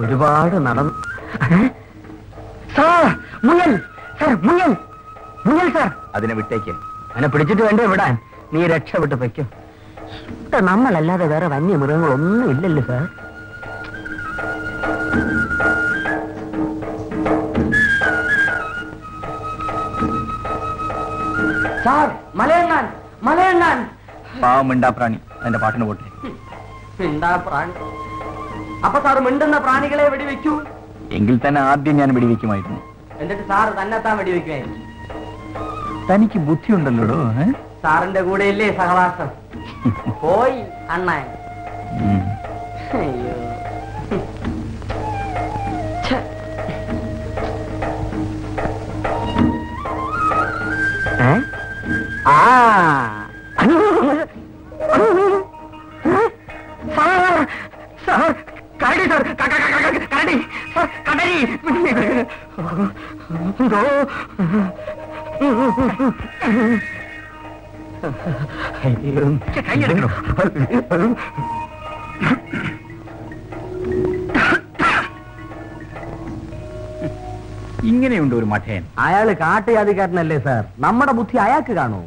ഒരുപാട് നടന്നു. സാർ മുയൽ, സാർ മുയൽ, മുയൽ സാർ. അതിനെ വിട്ടേക്ക്. അതിനെ പിടിച്ചിട്ട് വേണ്ടേ വിടാൻ? നീ രക്ഷപ്പെട്ട് വയ്ക്കും. നമ്മളല്ലാതെ വേറെ വന്യമൃഗങ്ങളൊന്നും ഇല്ലല്ലോ സാർ. സാർ മലയണ്ണാൻ, മലയണ്ണാൻ. പാവം മിണ്ടാ പ്രാണി, അതിന്റെ പാട്ടിന് പോട്ടെ. മിണ്ടാ പ്രാണി? അപ്പൊ സാർ മിണ്ടുന്ന പ്രാണികളെ വെടിവെക്കൂ. എങ്കിൽ തന്നെ ആദ്യം ഞാൻ വെടിവെക്കുമായിരുന്നു. എന്നിട്ട് സാർ തന്നെത്താൻ വെടിവെക്കുമായിരുന്നു. തനിക്ക് ബുദ്ധിയുണ്ടല്ലോ. സാറിന്റെ കൂടെയല്ലേ സഹവാസം. പോയി അണ്ണാൻ. അയ്യോ സാർ കരടി, സാർ കരടി, സാർ കടരി. കൈയെടുക്കണോ? ഇങ്ങനെയുണ്ട് ഒരു മഠയൻ. അയാള് കാട്ടുജാതിക്കാരനല്ലേ സാർ? നമ്മുടെ ബുദ്ധി അയാൾക്ക് കാണൂ.